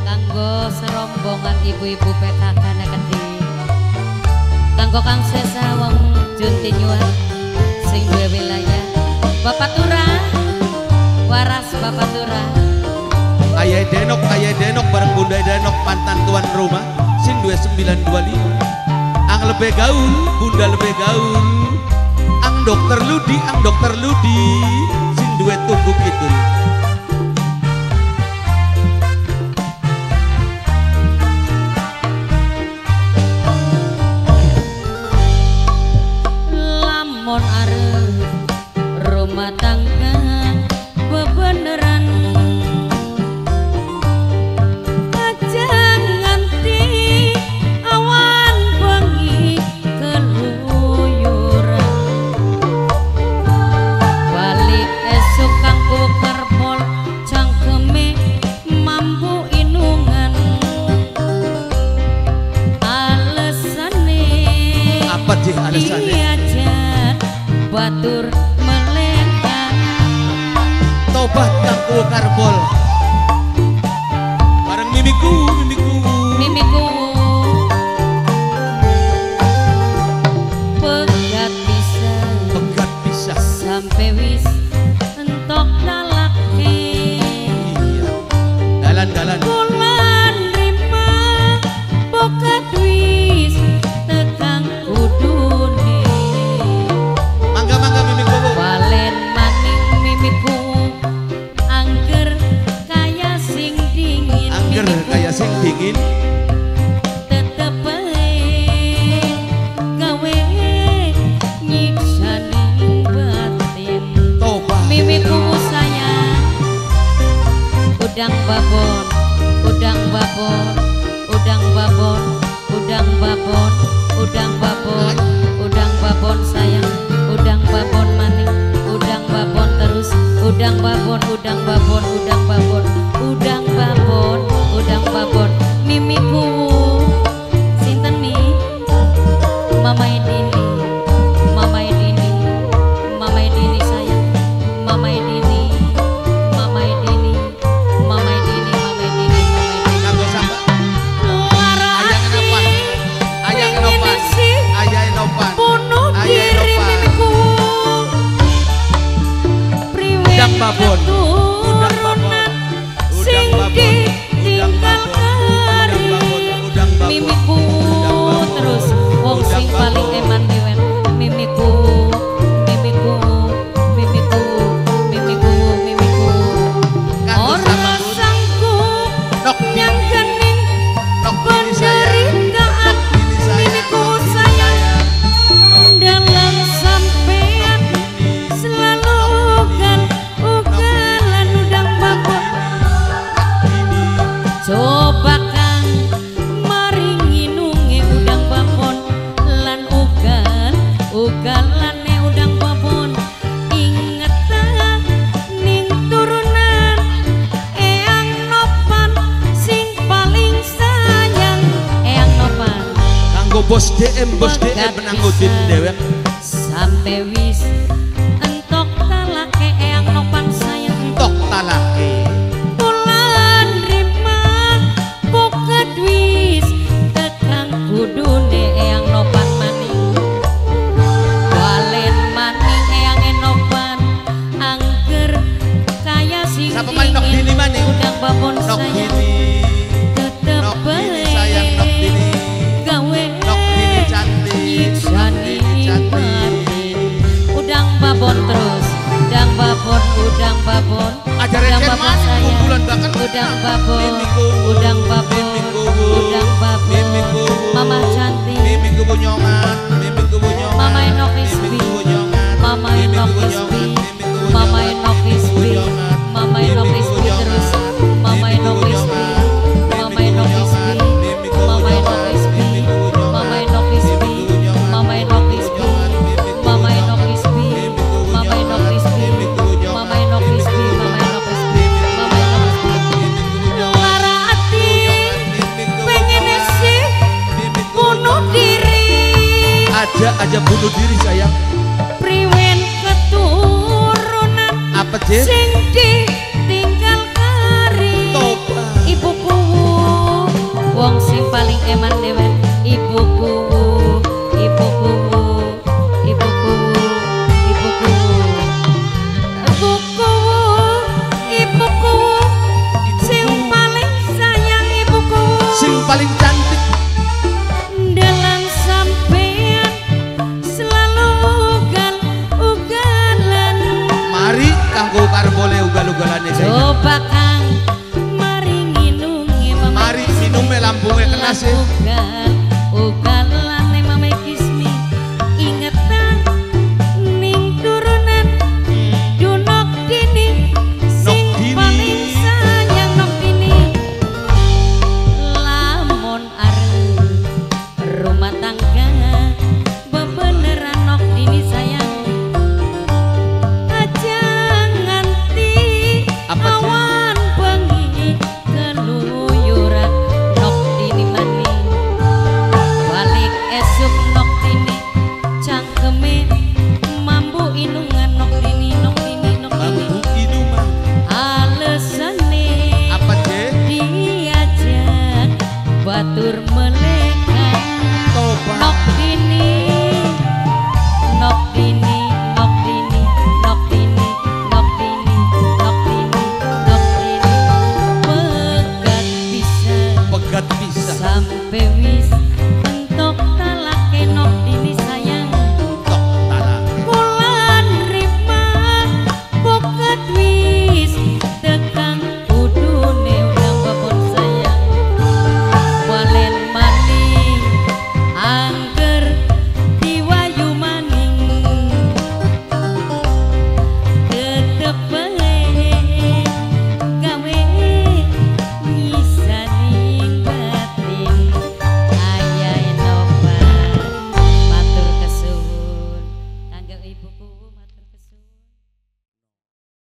Kanggo serombongan ibu-ibu PKK Negeri, kanggo Kang Sesa wong Juntinyuan sing duwe wilayah, Bapak Tura, waras Bapak Tura. Ayah Denok bareng Bunda Denok mantan tuan rumah sing duwe 925. Ang lebih gaul, Bunda lebih gaul. Ang dokter Ludi sing duwe tubuh kidul. Lamun arep rumah tangga bebeneran, aja nganti awan bengi keluyuran. Balik esuk kanggo kerpol cangkeme mampu inungan. Alesane Apa sih alasannya? Batur melenggang Tobat kanggo karbol bareng mimiku pegat bisa sampai wis entok talake. Iya dalan Bulan rima pegat wis tekang kudune. mangga mimiku Balen maning mimiku angger kaya sing dingin. angger Mimiku kaya sing dingin. tetep bae gawe nyiksani batin. Tobat Mimiku sayang udang babon sayang, udang babon maning, udang babon terus, udang babon mimiku sinten mi Mama Edini sayang, Mama Edini. kanggo sapa? Lara Ayang Enopan bunuh Ayah diri Enopan. mimiku. Priwen Udang babon keturunan sing ditinggal hari. Mimiku terus wong sing paling eman diwen. Mimiku ora sanggup yang kening penderitaan. Mimiku sayang dalam sampean selalu ugalan udang babon. Coba Kang maringi nunge udang babon lan ugalane udang babon. Inget ning turunan Eyang Nopan sing paling sayang. Eyang Nopan kanggo bos DM menanggutin dewek. sampai wis entok talake. Eyang Nopan sayang Tok talake bulan rima pokat wis tekang kudune. Eyang Nopan maning balen maning Eyang Enopan angger kaya sing Sapa maning Nok Dini maning? udang babon Nok sayang Dini tetep Nok Dini bae sayang Nok Dini gawe Nok Dini cantik nyiksani batin. Udang babon terus, udang babon Aja udang receh babon maning, sayang, bulan bahkan udang babon, Mimiku udang babon, Mimiku Mama cantik, Mimiku bunyongan Mama Enok Isbi, Mama Enok Isbi, Mama Enok Isbi, Mama Enok Isbi terus, Mama Enok Isbi, Mama Enok Isbi, Mama Enok Isbi, Mama Enok Isbi, Mama Enok Isbi, Mama Enok Isbi, Mama Enok Isbi, Mama Enok Isbi, Mama Enok Isbi, Mama Enok Isbi. Lara ati pengen sih bunuh diri. Aja bunuh diri sayang. Priwen keturunan Apa Jin? sing ditinggal ugal-ugalane saya. Coba Kang mari nginungi Mari minume lambunge kena sih. Ugalane Mama Kismi ingetan ning turunan Dunok Dini sing paling sayang Nok Dini lamun arep rumah tangga bebeneran Nok Dini sayang aja nganti awan bengi keluyuran Nok Dini mani balik esuk Nok Dini cangkeme mambu inungan Nok Dini Nok Dini Nok Dini Mambu inuman. alesane Apa je? diajak batur meleka Toba. Nok Dini Nok Dini Nok Dini Nok Dini Nok Dini Nok Dini Nok Dini pegat bisa Pegat bisa. sampai wis entok talake Nok Dini sayang Tok talak. Kulan rima pokat wis tekang kudune udang babon sayang walen maning angger diwayu maning tetep bae gawe nyisaning batin ayah enopan matur kesuwun kangge ibuku